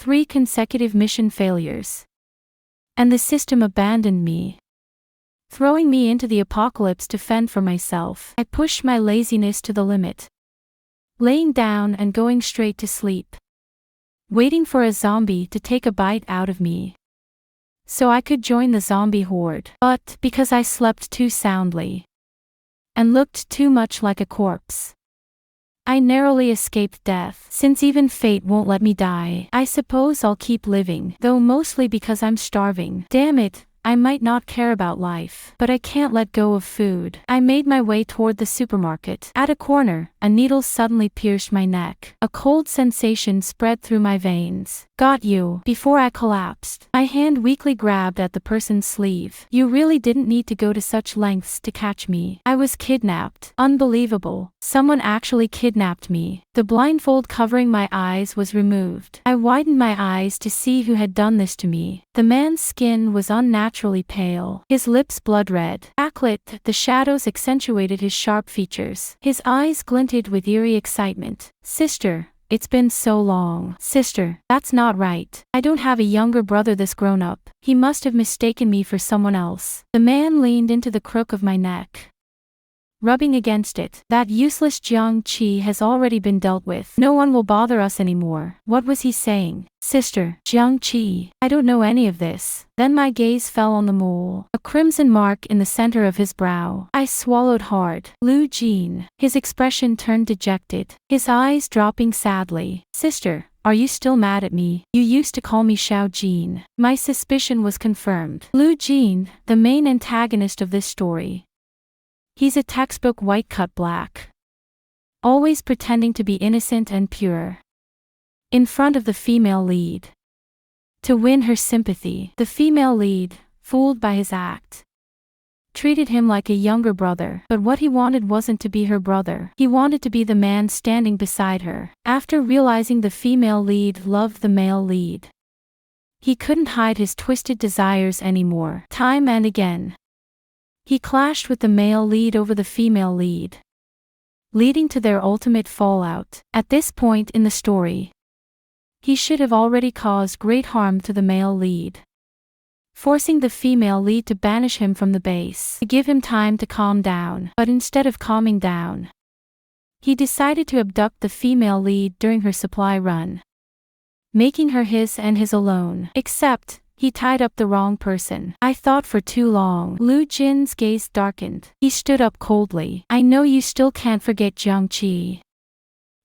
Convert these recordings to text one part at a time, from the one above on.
3 consecutive mission failures. And the system abandoned me, throwing me into the apocalypse to fend for myself. I pushed my laziness to the limit, laying down and going straight to sleep, waiting for a zombie to take a bite out of me, so I could join the zombie horde. But because I slept too soundly and looked too much like a corpse, I narrowly escaped death. Since even fate won't let me die, I suppose I'll keep living, though mostly because I'm starving. Damn it, I might not care about life, but I can't let go of food. I made my way toward the supermarket. At a corner, a needle suddenly pierced my neck. A cold sensation spread through my veins. Got you. Before I collapsed, my hand weakly grabbed at the person's sleeve. You really didn't need to go to such lengths to catch me. I was kidnapped. Unbelievable. Someone actually kidnapped me. The blindfold covering my eyes was removed. I widened my eyes to see who had done this to me. The man's skin was unnaturally pale, his lips blood red. Backlit, the shadows accentuated his sharp features. His eyes glinted with eerie excitement. Sister, it's been so long. Sister, that's not right. I don't have a younger brother this grown up. He must have mistaken me for someone else. The man leaned into the crook of my neck, rubbing against it. That useless Jiang Qi has already been dealt with. No one will bother us anymore. What was he saying? Sister, Jiang Qi, I don't know any of this. Then my gaze fell on the mole, a crimson mark in the center of his brow. I swallowed hard. Lu Jin. His expression turned dejected, his eyes dropping sadly. Sister, are you still mad at me? You used to call me Xiao Jin. My suspicion was confirmed. Lu Jin, the main antagonist of this story. He's a textbook white cut black, always pretending to be innocent and pure, in front of the female lead, to win her sympathy. The female lead, fooled by his act, treated him like a younger brother. But what he wanted wasn't to be her brother. He wanted to be the man standing beside her. After realizing the female lead loved the male lead, he couldn't hide his twisted desires anymore. Time and again, he clashed with the male lead over the female lead, leading to their ultimate fallout. At this point in the story, he should have already caused great harm to the male lead, forcing the female lead to banish him from the base, to give him time to calm down. But instead of calming down, he decided to abduct the female lead during her supply run, making her his and his alone. Except, he tied up the wrong person. I thought for too long. Lu Jin's gaze darkened. He stood up coldly. I know you still can't forget Jiang Qi,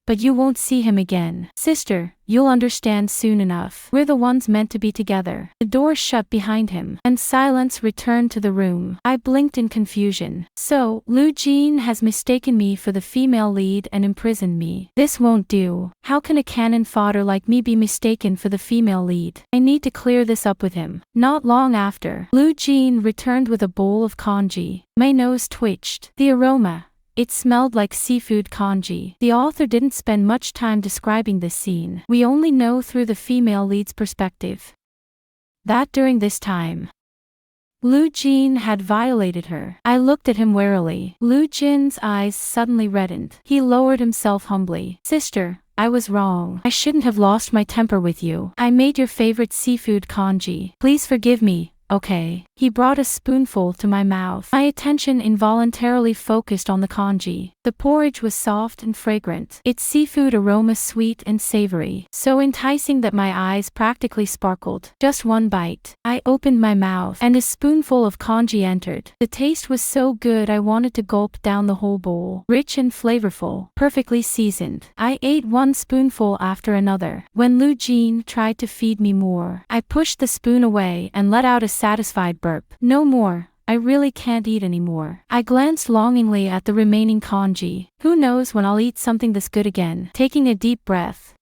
but you won't see him again. Sister, you'll understand soon enough. We're the ones meant to be together. The door shut behind him, and silence returned to the room. I blinked in confusion. So, Lu Jin has mistaken me for the female lead and imprisoned me. This won't do. How can a cannon fodder like me be mistaken for the female lead? I need to clear this up with him. Not long after, Lu Jin returned with a bowl of congee. My nose twitched. The aroma, it smelled like seafood congee. The author didn't spend much time describing this scene. We only know through the female lead's perspective that during this time, Lu Jin had violated her. I looked at him warily. Lu Jin's eyes suddenly reddened. He lowered himself humbly. Sister, I was wrong. I shouldn't have lost my temper with you. I made your favorite seafood congee. Please forgive me. Okay. He brought a spoonful to my mouth. My attention involuntarily focused on the congee. The porridge was soft and fragrant, its seafood aroma sweet and savory, so enticing that my eyes practically sparkled. Just one bite. I opened my mouth, and a spoonful of congee entered. The taste was so good I wanted to gulp down the whole bowl. Rich and flavorful, perfectly seasoned. I ate one spoonful after another. When Lu Jin tried to feed me more, I pushed the spoon away and let out a satisfied burp. No more. I really can't eat anymore. I glanced longingly at the remaining congee. Who knows when I'll eat something this good again. Taking a deep breath,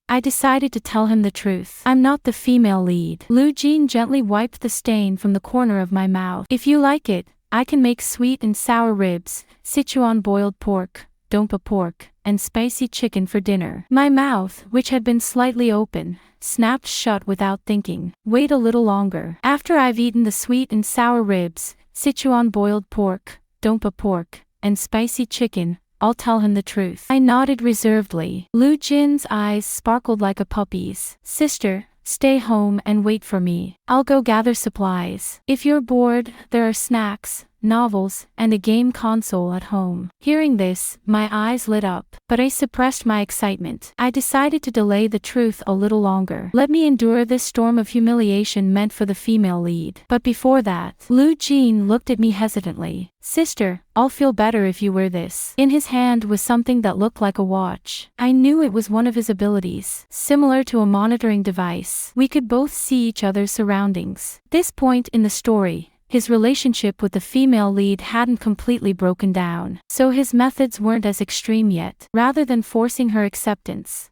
I decided to tell him the truth. I'm not the female lead. Lu Jin gently wiped the stain from the corner of my mouth. If you like it, I can make sweet and sour ribs, Sichuan boiled pork, dompa pork, and spicy chicken for dinner. My mouth, which had been slightly open, snapped shut without thinking. Wait a little longer. After I've eaten the sweet and sour ribs, Sichuan boiled pork, dompa pork, and spicy chicken, I'll tell him the truth. I nodded reservedly. Lu Jin's eyes sparkled like a puppy's. Sister, stay home and wait for me. I'll go gather supplies. If you're bored, there are snacks, novels, and a game console at home. Hearing this, my eyes lit up, but I suppressed my excitement. I decided to delay the truth a little longer. Let me endure this storm of humiliation meant for the female lead. But before that, Lu Jin looked at me hesitantly. Sister, I'll feel better if you wear this. In his hand was something that looked like a watch. I knew it was one of his abilities, similar to a monitoring device. We could both see each other's surroundings. At this point in the story, his relationship with the female lead hadn't completely broken down, so his methods weren't as extreme yet. Rather than forcing her acceptance,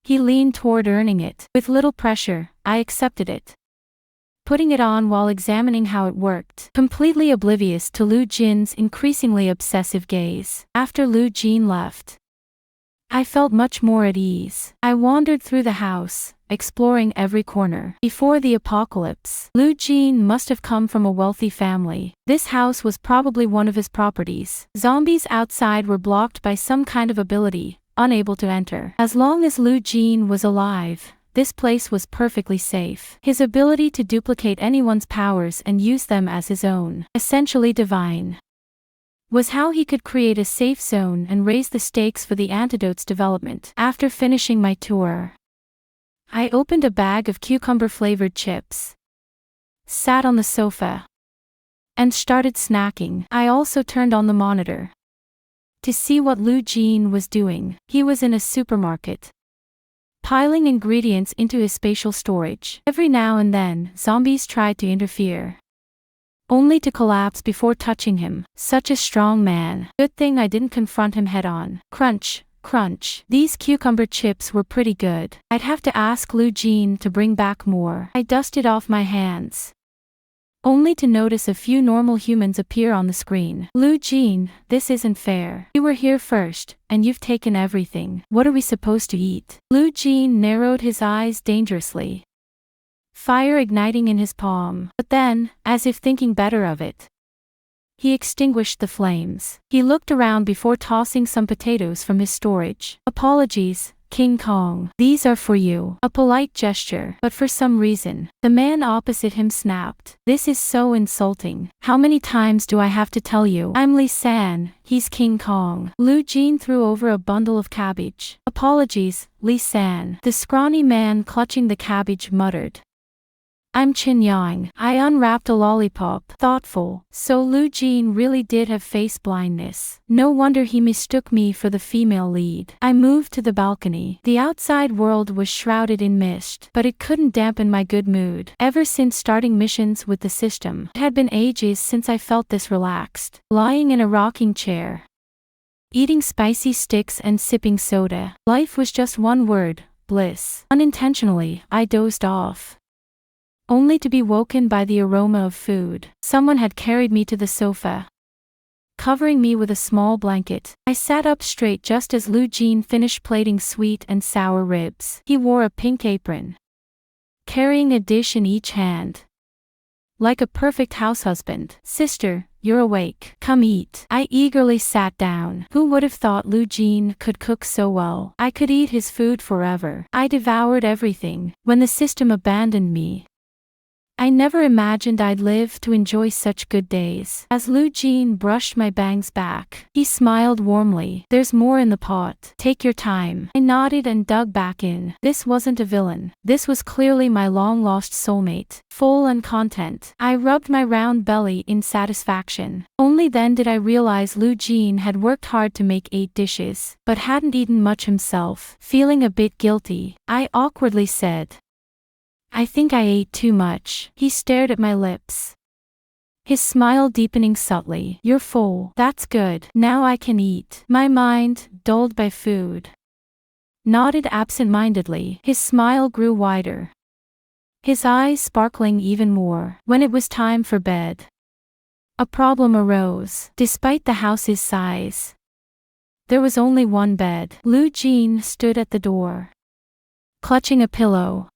he leaned toward earning it. With little pressure, I accepted it, putting it on while examining how it worked, completely oblivious to Lu Jin's increasingly obsessive gaze. After Lu Jin left, I felt much more at ease. I wandered through the house, exploring every corner. Before the apocalypse, Lu Jin must have come from a wealthy family. This house was probably one of his properties. Zombies outside were blocked by some kind of ability, unable to enter. As long as Lu Jin was alive, this place was perfectly safe. His ability to duplicate anyone's powers and use them as his own, essentially divine, was how he could create a safe zone and raise the stakes for the antidote's development. After finishing my tour, I opened a bag of cucumber-flavored chips, sat on the sofa, and started snacking. I also turned on the monitor to see what Lu Jin was doing. He was in a supermarket, piling ingredients into his spatial storage. Every now and then, zombies tried to interfere, only to collapse before touching him. Such a strong man. Good thing I didn't confront him head-on. Crunch, crunch. These cucumber chips were pretty good. I'd have to ask Lu Jin to bring back more. I dusted off my hands, only to notice a few normal humans appear on the screen. Lu Jin, this isn't fair. You were here first, and you've taken everything. What are we supposed to eat? Lu Jin narrowed his eyes dangerously, fire igniting in his palm. But then, as if thinking better of it, he extinguished the flames. He looked around before tossing some potatoes from his storage. Apologies, King Kong. These are for you. A polite gesture. But for some reason, the man opposite him snapped. This is so insulting. How many times do I have to tell you? I'm Lee San, he's King Kong. Lu Jin threw over a bundle of cabbage. Apologies, Lee San. The scrawny man clutching the cabbage muttered. I'm Chin Yang. I unwrapped a lollipop. Thoughtful. So Lu Jin really did have face blindness. No wonder he mistook me for the female lead. I moved to the balcony. The outside world was shrouded in mist, but it couldn't dampen my good mood. Ever since starting missions with the system, it had been ages since I felt this relaxed. Lying in a rocking chair, eating spicy sticks and sipping soda. Life was just one word: bliss. Unintentionally, I dozed off, only to be woken by the aroma of food. Someone had carried me to the sofa, covering me with a small blanket. I sat up straight just as Lu Jin finished plating sweet and sour ribs. He wore a pink apron, carrying a dish in each hand, like a perfect househusband. Sister, you're awake. Come eat. I eagerly sat down. Who would have thought Lu Jin could cook so well? I could eat his food forever. I devoured everything. When the system abandoned me, I never imagined I'd live to enjoy such good days. As Lu Jin brushed my bangs back, he smiled warmly. There's more in the pot. Take your time. I nodded and dug back in. This wasn't a villain. This was clearly my long-lost soulmate, full and content. I rubbed my round belly in satisfaction. Only then did I realize Lu Jin had worked hard to make 8 dishes, but hadn't eaten much himself. Feeling a bit guilty, I awkwardly said, I think I ate too much. He stared at my lips, his smile deepening subtly. You're full. That's good. Now I can eat. My mind, dulled by food, nodded absent-mindedly. His smile grew wider, his eyes sparkling even more. When it was time for bed, a problem arose. Despite the house's size, there was only one bed. Lu Jin stood at the door, clutching a pillow,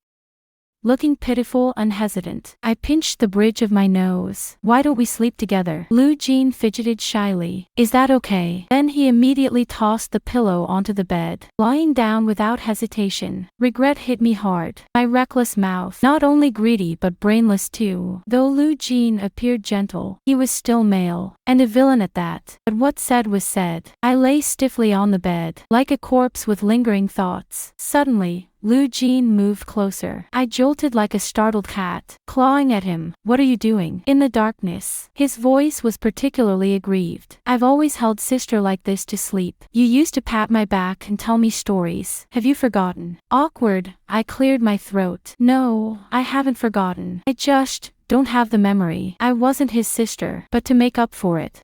looking pitiful and hesitant. I pinched the bridge of my nose. Why don't we sleep together? Lu Jin fidgeted shyly. Is that okay? Then he immediately tossed the pillow onto the bed, lying down without hesitation. Regret hit me hard. My reckless mouth, not only greedy but brainless too. Though Lu Jin appeared gentle, he was still male, and a villain at that. But what said was said. I lay stiffly on the bed, like a corpse with lingering thoughts. Suddenly, Lu Jin moved closer. I jolted like a startled cat, clawing at him. What are you doing? In the darkness, his voice was particularly aggrieved. I've always held sister like this to sleep. You used to pat my back and tell me stories. Have you forgotten? Awkward, I cleared my throat. No, I haven't forgotten. I just don't have the memory. I wasn't his sister, but to make up for it,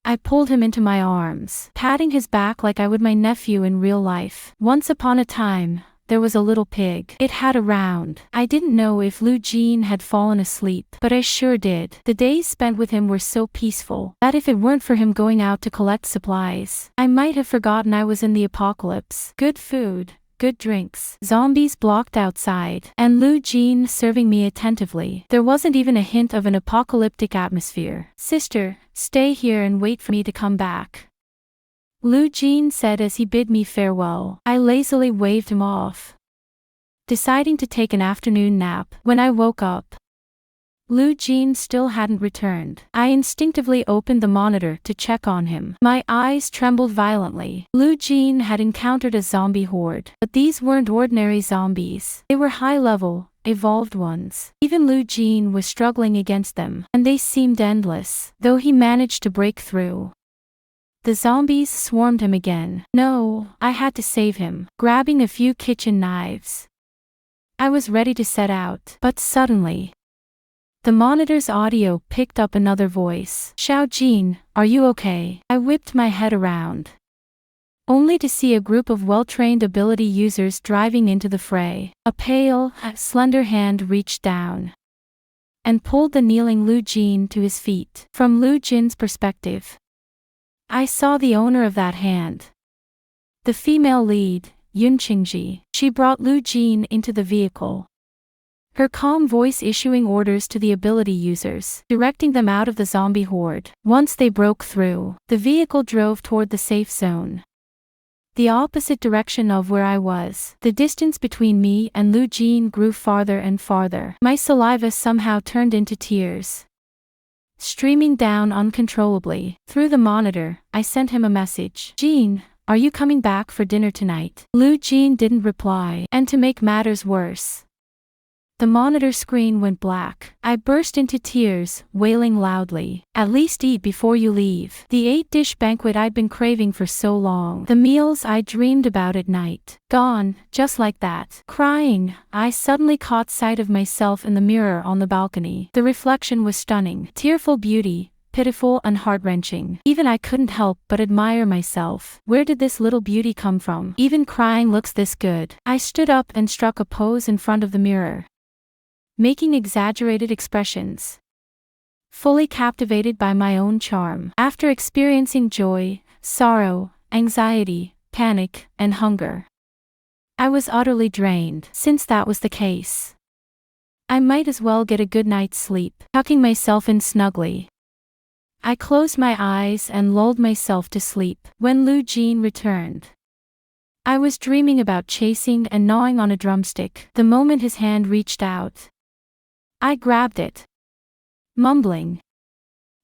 I pulled him into my arms, patting his back like I would my nephew in real life. Once upon a time, there was a little pig. It had a round. I didn't know if Lu Jin had fallen asleep, but I sure did. The days spent with him were so peaceful that if it weren't for him going out to collect supplies, I might have forgotten I was in the apocalypse. Good food, good drinks, zombies blocked outside, and Lu Jin serving me attentively. There wasn't even a hint of an apocalyptic atmosphere. Sister, stay here and wait for me to come back, Lu Jin said as he bid me farewell. I lazily waved him off, deciding to take an afternoon nap. When I woke up, Lu Jin still hadn't returned. I instinctively opened the monitor to check on him. My eyes trembled violently. Lu Jin had encountered a zombie horde, but these weren't ordinary zombies. They were high-level, evolved ones. Even Lu Jin was struggling against them, and they seemed endless, though he managed to break through. The zombies swarmed him again. No, I had to save him. Grabbing a few kitchen knives, I was ready to set out, but suddenly, the monitor's audio picked up another voice. Xiao Jin, are you okay? I whipped my head around, only to see a group of well-trained ability users driving into the fray. A pale, slender hand reached down and pulled the kneeling Lu Jin to his feet. From Lu Jin's perspective, I saw the owner of that hand, the female lead, Yun Qingji. She brought Lu Jin into the vehicle, her calm voice issuing orders to the ability users, directing them out of the zombie horde. Once they broke through, the vehicle drove toward the safe zone, the opposite direction of where I was. The distance between me and Lu Jin grew farther and farther. My saliva somehow turned into tears, streaming down uncontrollably. Through the monitor, I sent him a message. Jin, are you coming back for dinner tonight? Lu Jin didn't reply, and to make matters worse, the monitor screen went black. I burst into tears, wailing loudly. At least eat before you leave. The 8-dish banquet I'd been craving for so long. The meals I dreamed about at night. Gone, just like that. Crying, I suddenly caught sight of myself in the mirror on the balcony. The reflection was stunning. Tearful beauty, pitiful and heart-wrenching. Even I couldn't help but admire myself. Where did this little beauty come from? Even crying looks this good. I stood up and struck a pose in front of the mirror, making exaggerated expressions, fully captivated by my own charm. After experiencing joy, sorrow, anxiety, panic, and hunger, I was utterly drained. Since that was the case, I might as well get a good night's sleep. Tucking myself in snugly, I closed my eyes and lulled myself to sleep. When Lu Jin returned, I was dreaming about chasing and gnawing on a drumstick. The moment his hand reached out, I grabbed it, mumbling,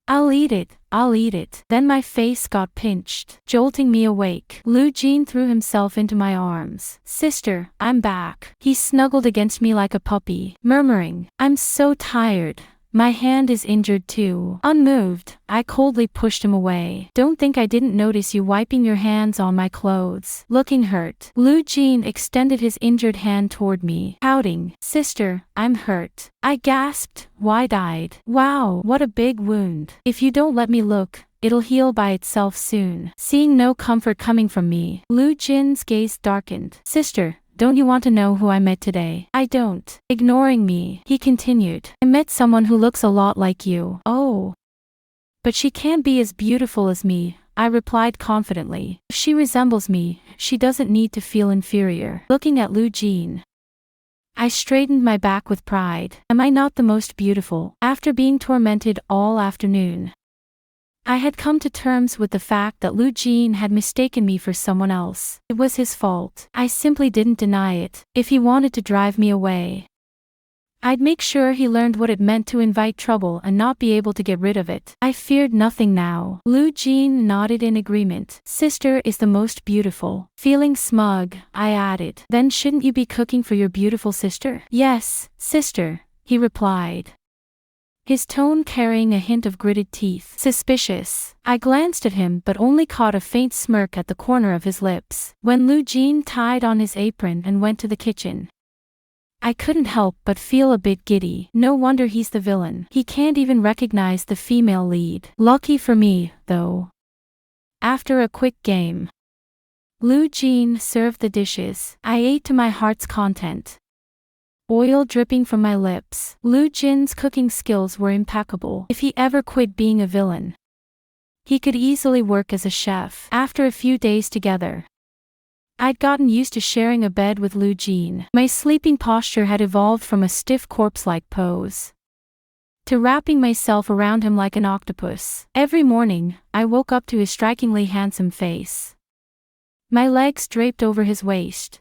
I'll eat it, I'll eat it. Then my face got pinched, jolting me awake. Lu Jin threw himself into my arms. Sister, I'm back. He snuggled against me like a puppy, murmuring, I'm so tired. My hand is injured too. Unmoved, I coldly pushed him away. Don't think I didn't notice you wiping your hands on my clothes. Looking hurt, Lu Jin extended his injured hand toward me, pouting, Sister, I'm hurt. I gasped, wide-eyed. Wow, what a big wound. If you don't let me look, it'll heal by itself soon. Seeing no comfort coming from me, Lu Jin's gaze darkened. Sister, don't you want to know who I met today? I don't. Ignoring me, he continued. I met someone who looks a lot like you. Oh. But she can't be as beautiful as me, I replied confidently. If she resembles me, she doesn't need to feel inferior. Looking at Lu Jin, I I straightened my back with pride. Am I not the most beautiful? After being tormented all afternoon, I had come to terms with the fact that Lu Jin had mistaken me for someone else. It was his fault. I simply didn't deny it. If he wanted to drive me away, I'd make sure he learned what it meant to invite trouble and not be able to get rid of it. I feared nothing now. Lu Jin nodded in agreement. Sister is the most beautiful. Feeling smug, I added. Then shouldn't you be cooking for your beautiful sister? Yes, sister, he replied, his tone carrying a hint of gritted teeth. Suspicious. I glanced at him but only caught a faint smirk at the corner of his lips. When Lu Jin tied on his apron and went to the kitchen, I couldn't help but feel a bit giddy. No wonder he's the villain. He can't even recognize the female lead. Lucky for me, though. After a quick game, Lu Jin served the dishes. I ate to my heart's content, oil dripping from my lips. Lu Jin's cooking skills were impeccable. If he ever quit being a villain, he could easily work as a chef. After a few days together, I'd gotten used to sharing a bed with Lu Jin. My sleeping posture had evolved from a stiff corpse-like pose to wrapping myself around him like an octopus. Every morning, I woke up to his strikingly handsome face, my legs draped over his waist,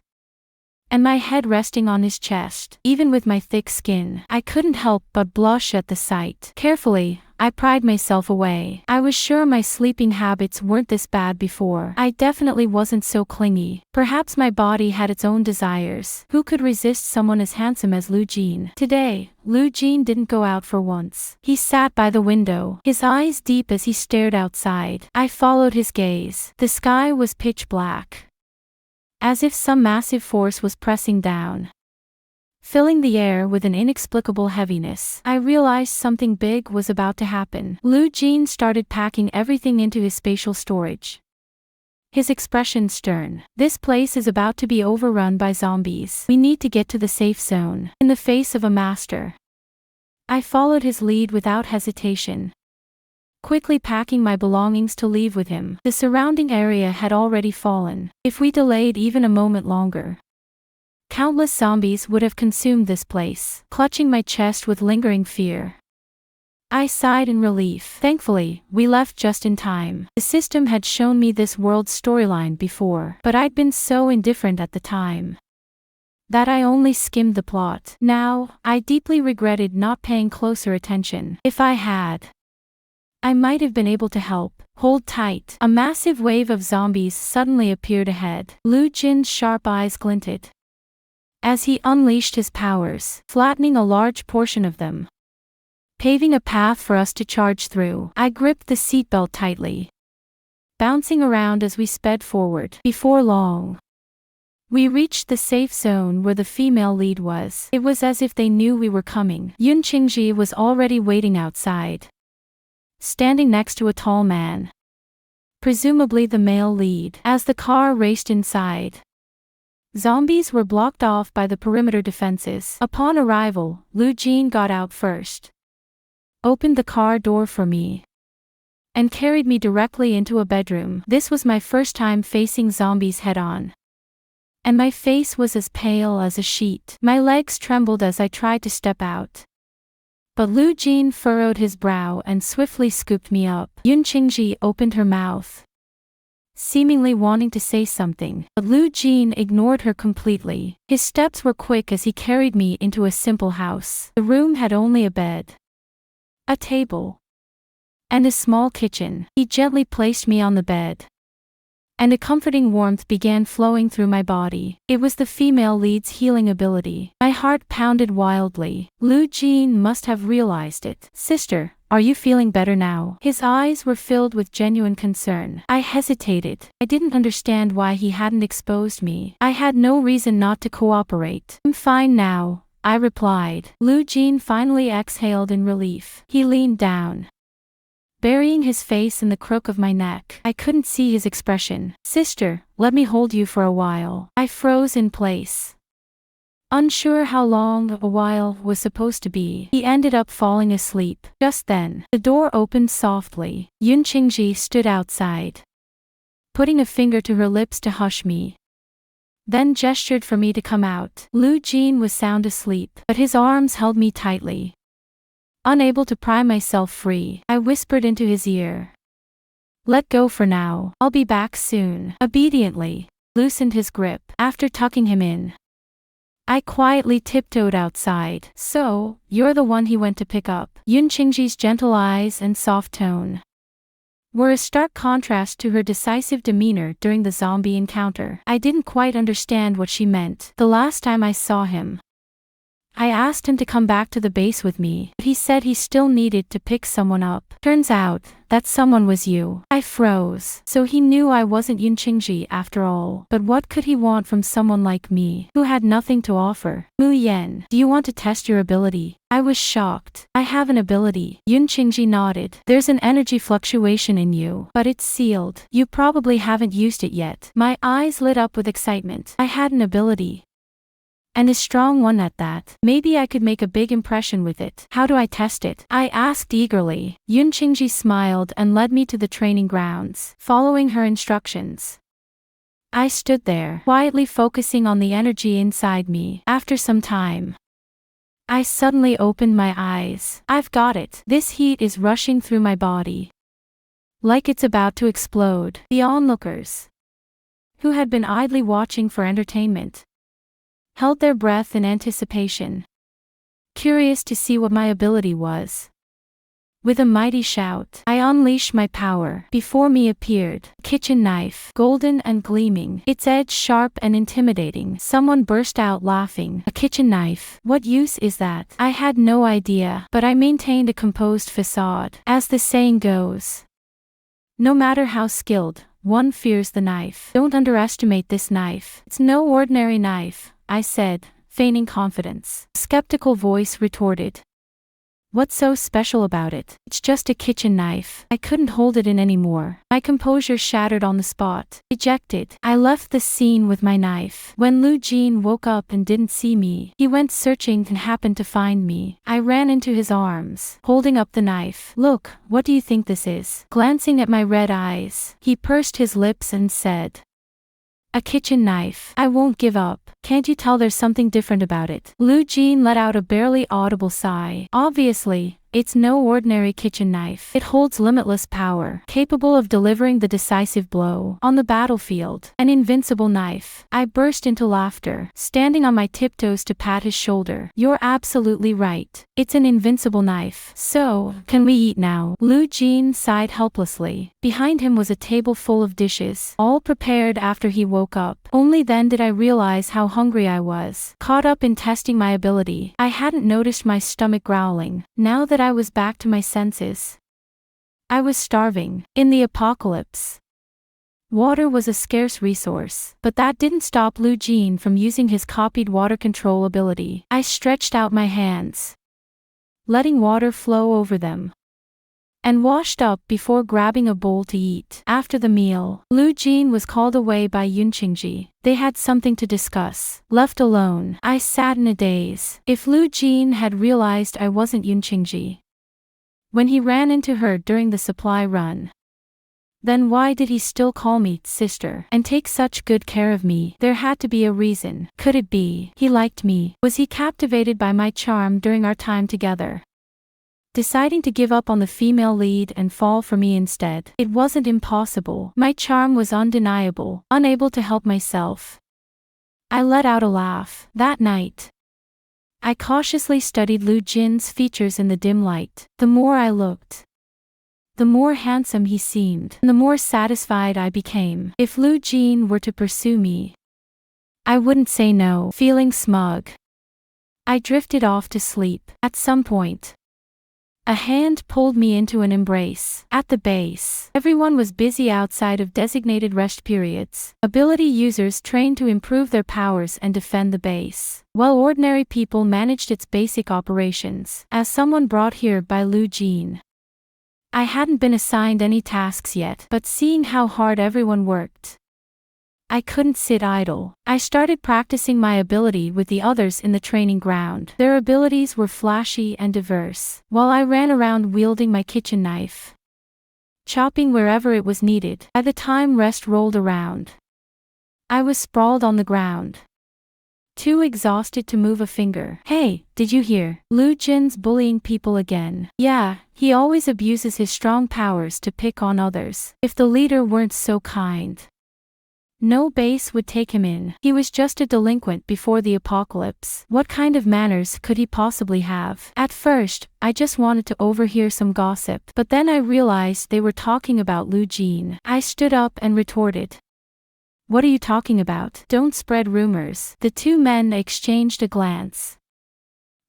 and my head resting on his chest. Even with my thick skin, I couldn't help but blush at the sight. Carefully, I pried myself away. I was sure my sleeping habits weren't this bad before. I definitely wasn't so clingy. Perhaps my body had its own desires. Who could resist someone as handsome as Lu Jin? Today, Lu Jin didn't go out for once. He sat by the window, his eyes deep as he stared outside. I followed his gaze. The sky was pitch black, as if some massive force was pressing down, filling the air with an inexplicable heaviness. I realized something big was about to happen. Lu Jin started packing everything into his spatial storage, his expression stern. This place is about to be overrun by zombies. We need to get to the safe zone. In the face of a master, I followed his lead without hesitation, quickly packing my belongings to leave with him. The surrounding area had already fallen. If we delayed even a moment longer, countless zombies would have consumed this place. Clutching my chest with lingering fear, I sighed in relief. Thankfully, we left just in time. The system had shown me this world's storyline before, but I'd been so indifferent at the time that I only skimmed the plot. Now, I deeply regretted not paying closer attention. If I had, I might have been able to help. Hold tight. A massive wave of zombies suddenly appeared ahead. Lu Jin's sharp eyes glinted as he unleashed his powers, flattening a large portion of them, paving a path for us to charge through. I gripped the seatbelt tightly, bouncing around as we sped forward. Before long, we reached the safe zone where the female lead was. It was as if they knew we were coming. Yun Qingji was already waiting outside, standing next to a tall man, presumably the male lead. As the car raced inside, zombies were blocked off by the perimeter defenses. Upon arrival, Lu Jin got out first, opened the car door for me, and carried me directly into a bedroom. This was my first time facing zombies head-on, and my face was as pale as a sheet. My legs trembled as I tried to step out, but Lu Jin furrowed his brow and swiftly scooped me up. Yun Qingji opened her mouth, seemingly wanting to say something, but Lu Jin ignored her completely. His steps were quick as he carried me into a simple house. The room had only a bed, a table, and a small kitchen. He gently placed me on the bed, and a comforting warmth began flowing through my body. It was the female lead's healing ability. My heart pounded wildly. Lu Jin must have realized it. Sister, are you feeling better now? His eyes were filled with genuine concern. I hesitated. I didn't understand why he hadn't exposed me. I had no reason not to cooperate. I'm fine now, I replied. Lu Jin finally exhaled in relief. He leaned down, burying his face in the crook of my neck. I couldn't see his expression. Sister, let me hold you for a while. I froze in place, unsure how long a while was supposed to be. He ended up falling asleep. Just then, the door opened softly. Yun Qingji stood outside, putting a finger to her lips to hush me. then gestured for me to come out. Lu Jin was sound asleep, but his arms held me tightly. Unable to pry myself free, I whispered into his ear. "Let go for now, I'll be back soon." Obediently, loosened his grip. After tucking him in, I quietly tiptoed outside. "So, you're the one he went to pick up." Yun Qingji's gentle eyes and soft tone were a stark contrast to her decisive demeanor during the zombie encounter. I didn't quite understand what she meant. The last time I saw him, I asked him to come back to the base with me, but he said he still needed to pick someone up. Turns out, that someone was you. I froze. So he knew I wasn't Yun Qingji after all. But what could he want from someone like me, who had nothing to offer? "Mu Yen, do you want to test your ability?" I was shocked. "I have an ability." Yun Qingji nodded. "There's an energy fluctuation in you, but it's sealed. You probably haven't used it yet." My eyes lit up with excitement. I had an ability, and a strong one at that. Maybe I could make a big impression with it. "How do I test it?" I asked eagerly. Yun Qingji smiled and led me to the training grounds. Following her instructions, I stood there, quietly focusing on the energy inside me. After some time, I suddenly opened my eyes. "I've got it." This heat is rushing through my body, like it's about to explode. The onlookers, who had been idly watching for entertainment, held their breath in anticipation, curious to see what my ability was. With a mighty shout, I unleashed my power. Before me appeared a kitchen knife, golden and gleaming, its edge sharp and intimidating. Someone burst out laughing. "A kitchen knife? What use is that?" I had no idea, but I maintained a composed facade. As the saying goes, no matter how skilled, one fears the knife. "Don't underestimate this knife. It's no ordinary knife," I said, feigning confidence. A skeptical voice retorted. "What's so special about it? It's just a kitchen knife." I couldn't hold it in anymore. My composure shattered on the spot. Ejected, I left the scene with my knife. When Lu Jin woke up and didn't see me, he went searching and happened to find me. I ran into his arms, holding up the knife. "Look, what do you think this is?" Glancing at my red eyes, he pursed his lips and said, "A kitchen knife. I won't give up. Can't you tell there's something different about it?" Lu Jin let out a barely audible sigh. "Obviously, it's no ordinary kitchen knife. It holds limitless power, capable of delivering the decisive blow on the battlefield. An invincible knife." I burst into laughter, standing on my tiptoes to pat his shoulder. "You're absolutely right. It's an invincible knife. So, can we eat now?" Lu Jin sighed helplessly. Behind him was a table full of dishes, all prepared after he woke up. Only then did I realize how hungry I was. Caught up in testing my ability, I hadn't noticed my stomach growling. Now that I was back to my senses, I was starving. In the apocalypse, water was a scarce resource, but that didn't stop Lu Jin from using his copied water control ability. I stretched out my hands, letting water flow over them, and washed up before grabbing a bowl to eat. After the meal, Lu Jin was called away by Yun Qingji. They had something to discuss. Left alone, I sat in a daze. If Lu Jin had realized I wasn't Yun Qingji when he ran into her during the supply run, then why did he still call me sister and take such good care of me? There had to be a reason. Could it be he liked me? Was he captivated by my charm during our time together, deciding to give up on the female lead and fall for me instead? It wasn't impossible. My charm was undeniable. Unable to help myself, I let out a laugh. That night, I cautiously studied Lu Jin's features in the dim light. The more I looked, the more handsome he seemed, and the more satisfied I became. If Lu Jin were to pursue me, I wouldn't say no. Feeling smug, I drifted off to sleep. At some point, a hand pulled me into an embrace. At the base, everyone was busy outside of designated rest periods. Ability users trained to improve their powers and defend the base, while ordinary people managed its basic operations. As someone brought here by Lu Jin, I hadn't been assigned any tasks yet, but seeing how hard everyone worked, I couldn't sit idle. I started practicing my ability with the others in the training ground. Their abilities were flashy and diverse, while I ran around wielding my kitchen knife, chopping wherever it was needed. By the time rest rolled around, I was sprawled on the ground, too exhausted to move a finger. Hey, did you hear? Lu Jin's bullying people again. Yeah, he always abuses his strong powers to pick on others. If the leader weren't so kind, no base would take him in. He was just a delinquent before the apocalypse. What kind of manners could he possibly have? At first, I just wanted to overhear some gossip, but then I realized they were talking about Lu Jin. I stood up and retorted. What are you talking about? Don't spread rumors. The two men exchanged a glance,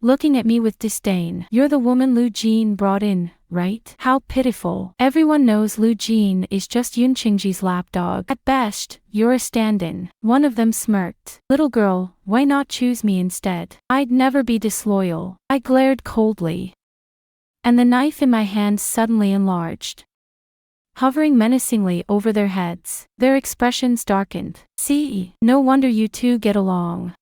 looking at me with disdain. You're the woman Lu Jin brought in, right? How pitiful. Everyone knows Lu Jin is just Yun Qingji's lapdog. At best, you're a stand-in. One of them smirked. Little girl, why not choose me instead? I'd never be disloyal. I glared coldly, and the knife in my hand suddenly enlarged, hovering menacingly over their heads. Their expressions darkened. See, no wonder you two get along.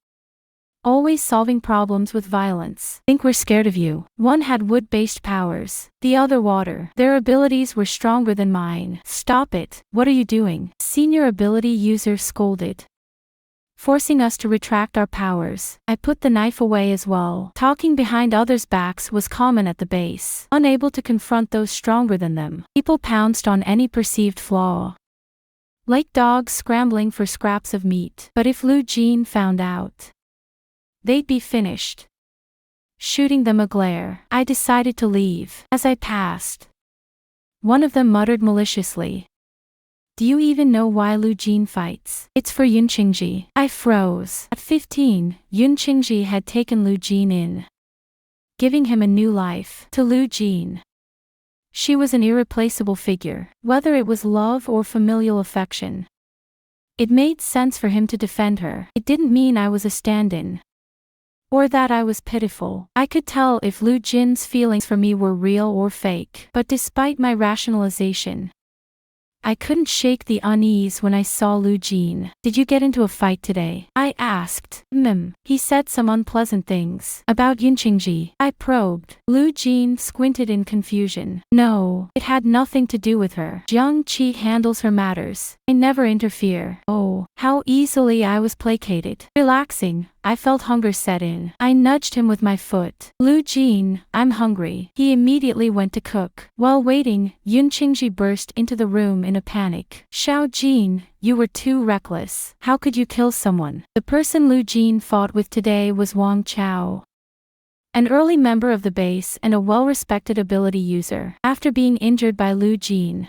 Always solving problems with violence. Think we're scared of you. One had wood-based powers, the other water. Their abilities were stronger than mine. Stop it. What are you doing? Senior ability user scolded, forcing us to retract our powers. I put the knife away as well. Talking behind others' backs was common at the base. Unable to confront those stronger than them, people pounced on any perceived flaw, like dogs scrambling for scraps of meat. But if Lu Jin found out, they'd be finished. Shooting them a glare, I decided to leave. As I passed, one of them muttered maliciously, do you even know why Lu Jin fights? It's for Yun Qingji. I froze. At 15, Yun Qingji had taken Lu Jin in, giving him a new life. To Lu Jin, she was an irreplaceable figure. Whether it was love or familial affection, it made sense for him to defend her. It didn't mean I was a stand-in, or that I was pitiful. I could tell if Lu Jin's feelings for me were real or fake. But despite my rationalization, I couldn't shake the unease when I saw Lu Jin. Did you get into a fight today? I asked. He said some unpleasant things about Yun Qingji. I probed. Lu Jin squinted in confusion. No, it had nothing to do with her. Jiang Qi handles her matters. I never interfere. Oh, how easily I was placated. Relaxing, I felt hunger set in. I nudged him with my foot. Lu Jin, I'm hungry. He immediately went to cook. While waiting, Yun Qingji burst into the room in a panic. Xiao Jin, you were too reckless. How could you kill someone? The person Lu Jin fought with today was Wang Chao, an early member of the base and a well-respected ability user. After being injured by Lu Jin,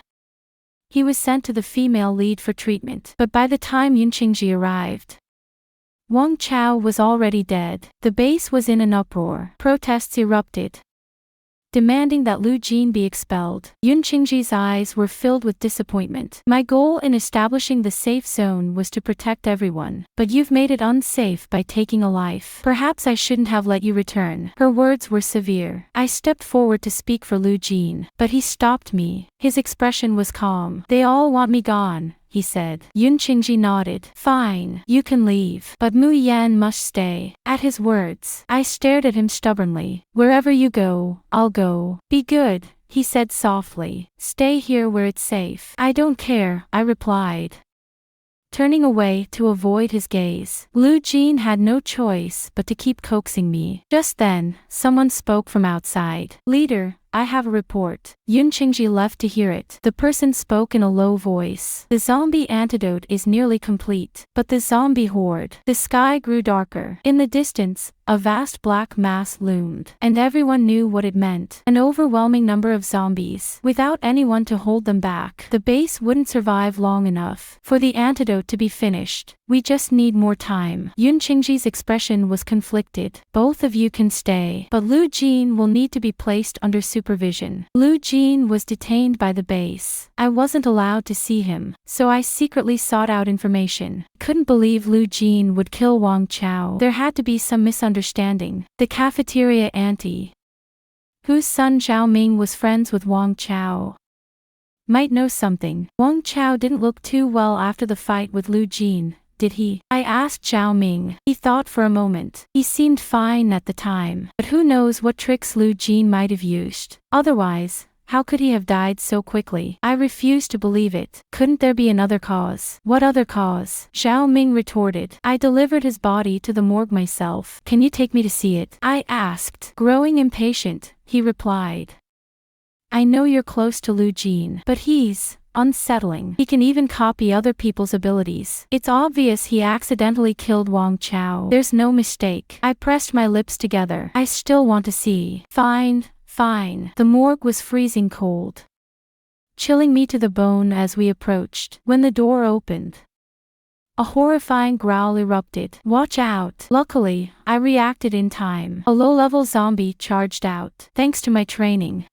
he was sent to the female lead for treatment. But by the time Yun Qingji arrived, Wang Chao was already dead. The base was in an uproar. Protests erupted, demanding that Lu Jin be expelled. Yun Qingji's eyes were filled with disappointment. My goal in establishing the safe zone was to protect everyone, but you've made it unsafe by taking a life. Perhaps I shouldn't have let you return. Her words were severe. I stepped forward to speak for Lu Jin, but he stopped me. His expression was calm. They all want me gone, he said. Yun Qingji nodded. Fine, you can leave, but Mu Yan must stay. At his words, I stared at him stubbornly. Wherever you go, I'll go. Be good, he said softly. Stay here where it's safe. I don't care, I replied, turning away to avoid his gaze. Lu Jin had no choice but to keep coaxing me. Just then, someone spoke from outside. Leader, I have a report. Yun Qingji left to hear it. The person spoke in a low voice. The zombie antidote is nearly complete, but the zombie horde. The sky grew darker. In the distance, a vast black mass loomed, and everyone knew what it meant. An overwhelming number of zombies. Without anyone to hold them back, the base wouldn't survive long enough for the antidote to be finished. We just need more time. Yun Qingji's expression was conflicted. Both of you can stay, but Lu Jin will need to be placed under supervision. Lu Jin was detained by the base. I wasn't allowed to see him, so I secretly sought out information. Couldn't believe Lu Jin would kill Wang Chao. There had to be some misunderstanding. The cafeteria auntie, whose son Zhao Ming was friends with Wang Chao, might know something. Wang Chao didn't look too well after the fight with Lu Jin, did he? I asked Zhao Ming. He thought for a moment. He seemed fine at the time, but who knows what tricks Lu Jin might have used. Otherwise, How could he have died so quickly? I refused to believe it. Couldn't there be another cause? What other cause? Xiao Ming retorted. I delivered his body to the morgue myself. Can you take me to see it? I asked. Growing impatient, he replied. I know you're close to Lu Jin, but he's unsettling. He can even copy other people's abilities. It's obvious he accidentally killed Wang Chao. There's no mistake. I pressed my lips together. I still want to see. Fine. The morgue was freezing cold, chilling me to the bone as we approached. When the door opened, a horrifying growl erupted. Watch out! Luckily, I reacted in time. A low-level zombie charged out. Thanks to my training,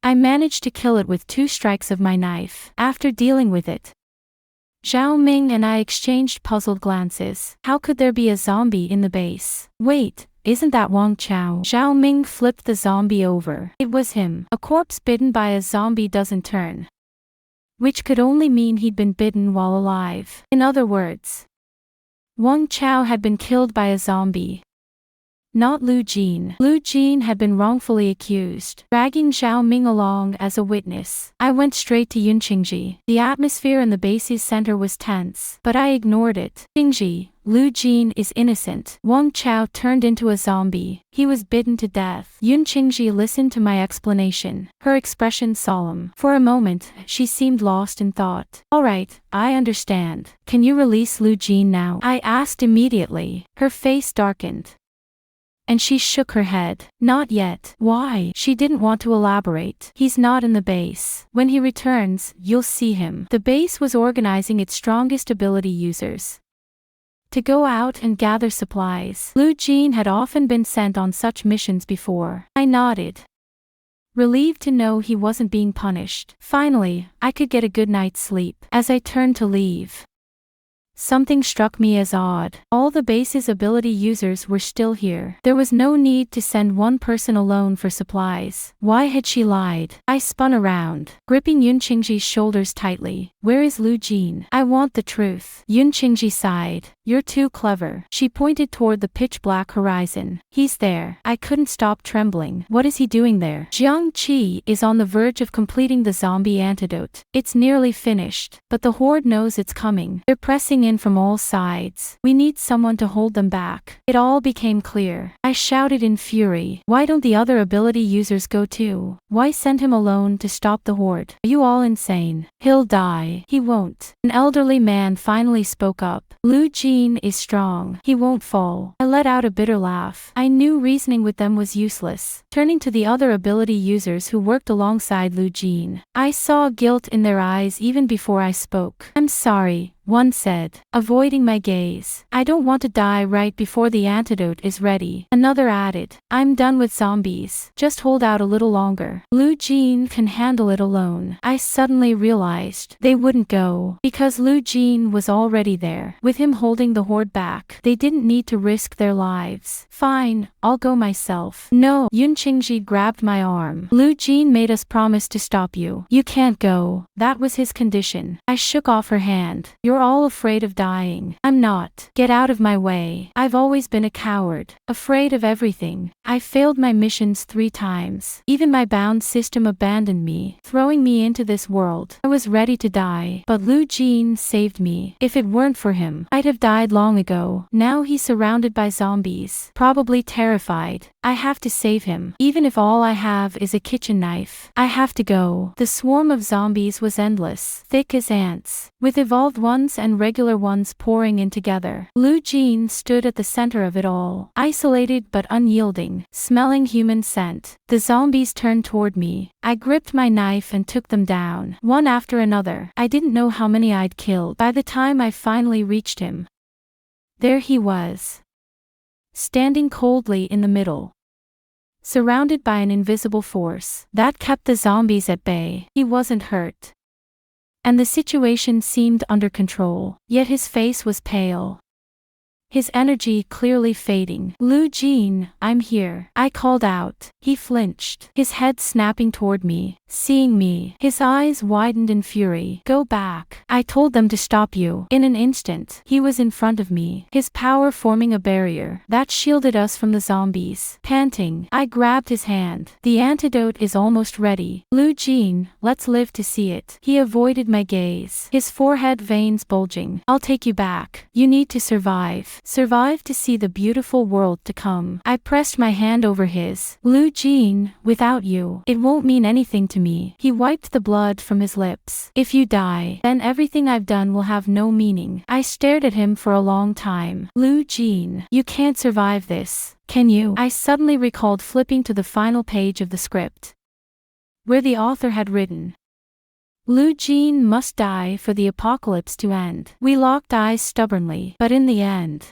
I managed to kill it with 2 strikes of my knife. After dealing with it, Xiao Ming and I exchanged puzzled glances. How could there be a zombie in the base? Wait, isn't that Wang Chao? Xiao Ming flipped the zombie over. It was him. A corpse bitten by a zombie doesn't turn, which could only mean he'd been bitten while alive. In other words, Wang Chao had been killed by a zombie, not Lu Jin. Lu Jin had been wrongfully accused, dragging Xiao Ming along as a witness. I went straight to Yunqingji. The atmosphere in the base's center was tense, but I ignored it. Qingji, Lu Jin is innocent. Wang Chao turned into a zombie. He was bitten to death. Yunqingji listened to my explanation, her expression solemn. For a moment, she seemed lost in thought. All right, I understand. Can you release Lu Jin now? I asked immediately. Her face darkened, and she shook her head. Not yet. Why? She didn't want to elaborate. He's not in the base. When he returns, you'll see him. The base was organizing its strongest ability users to go out and gather supplies. Lu Jin had often been sent on such missions before. I nodded, relieved to know he wasn't being punished. Finally, I could get a good night's sleep. As I turned to leave, something struck me as odd. All the base's ability users were still here. There was no need to send one person alone for supplies. Why had she lied? I spun around, gripping Yunqingji's shoulders tightly. Where is Lu Jin? I want the truth. Yunqingji sighed. You're too clever. She pointed toward the pitch-black horizon. He's there. I couldn't stop trembling. What is he doing there? Jiang Qi is on the verge of completing the zombie antidote. It's nearly finished, but the horde knows it's coming. They're pressing in from all sides. We need someone to hold them back. It all became clear. I shouted in fury. Why don't the other ability users go too? Why send him alone to stop the horde? Are you all insane? He'll die. He won't. An elderly man finally spoke up. Lu Jin is strong. He won't fall. I let out a bitter laugh. I knew reasoning with them was useless. Turning to the other ability users who worked alongside Lu Jin, I saw guilt in their eyes even before I spoke. I'm sorry, one said, avoiding my gaze. I don't want to die right before the antidote is ready. Another added, I'm done with zombies. Just hold out a little longer. Lu Jin can handle it alone. I suddenly realized they wouldn't go, because Lu Jin was already there. With him holding the horde back, they didn't need to risk their lives. Fine, I'll go myself. No, Yunqingji grabbed my arm. Lu Jin made us promise to stop you. You can't go. That was his condition. I shook off her hand. You're all afraid of dying. I'm not. Get out of my way. I've always been a coward, afraid of everything. I failed my missions 3 times. Even my bound system abandoned me, throwing me into this world. I was ready to die, but Lu Jin saved me. If it weren't for him, I'd have died long ago. Now he's surrounded by zombies, probably terrified. I have to save him. Even if all I have is a kitchen knife, I have to go. The swarm of zombies was endless, thick as ants, with evolved ones and regular ones pouring in together. Lu Jin stood at the center of it all, isolated but unyielding, smelling human scent. The zombies turned toward me. I gripped my knife and took them down, one after another. I didn't know how many I'd killed. By the time I finally reached him, there he was, standing coldly in the middle, surrounded by an invisible force that kept the zombies at bay. He wasn't hurt, and the situation seemed under control, yet his face was pale, his energy clearly fading. Lu Jin, I'm here. I called out. He flinched, his head snapping toward me. Seeing me, his eyes widened in fury. Go back. I told them to stop you. In an instant, he was in front of me, his power forming a barrier that shielded us from the zombies. Panting, I grabbed his hand. The antidote is almost ready. Lu Jin, let's live to see it. He avoided my gaze, his forehead veins bulging. I'll take you back. You need to survive. Survive to see the beautiful world to come. I pressed my hand over his. Lu Jin, without you, it won't mean anything to me. He wiped the blood from his lips. If you die, then everything I've done will have no meaning. I stared at him for a long time. Lu Jin, you can't survive this, can you? I suddenly recalled flipping to the final page of the script, where the author had written, Lu Jin must die for the apocalypse to end. We locked eyes stubbornly, but in the end,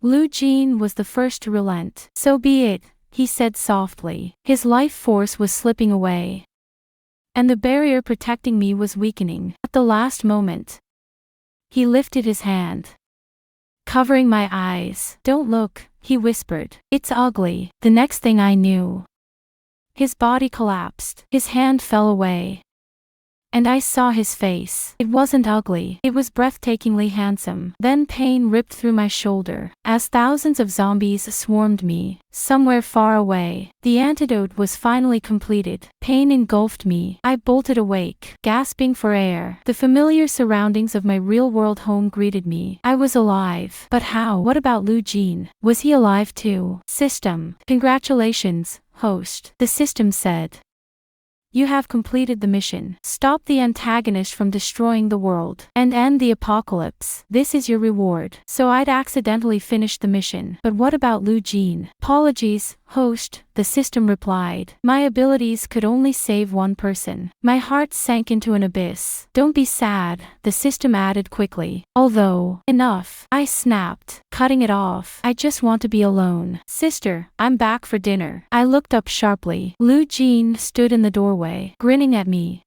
Lu Jin was the first to relent. So be it, he said softly. His life force was slipping away, and the barrier protecting me was weakening. At the last moment, he lifted his hand, covering my eyes. Don't look, he whispered. It's ugly. The next thing I knew, his body collapsed. His hand fell away, and I saw his face. It wasn't ugly, it was breathtakingly handsome. Then pain ripped through my shoulder, as thousands of zombies swarmed me, somewhere far away. The antidote was finally completed. Pain engulfed me. I bolted awake, gasping for air. The familiar surroundings of my real-world home greeted me. I was alive. But how? What about Lu Jin? Was he alive too? System. Congratulations, host, the system said. You have completed the mission. Stop the antagonist from destroying the world and end the apocalypse. This is your reward. So I'd accidentally finished the mission. But what about Lu Jin? Apologies, host, the system replied. My abilities could only save one person. My heart sank into an abyss. Don't be sad, the system added quickly. Although, enough, I snapped, cutting it off. I just want to be alone. Sister, I'm back for dinner. I looked up sharply. Lu Jin stood in the doorway, grinning at me.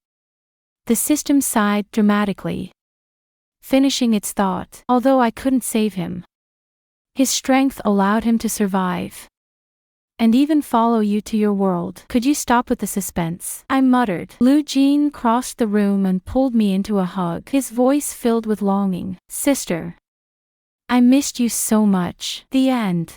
The system sighed dramatically, finishing its thought. Although I couldn't save him, his strength allowed him to survive and even follow you to your world. Could you stop with the suspense? I muttered. Lu Jin crossed the room and pulled me into a hug, his voice filled with longing. Sister, I missed you so much. The end.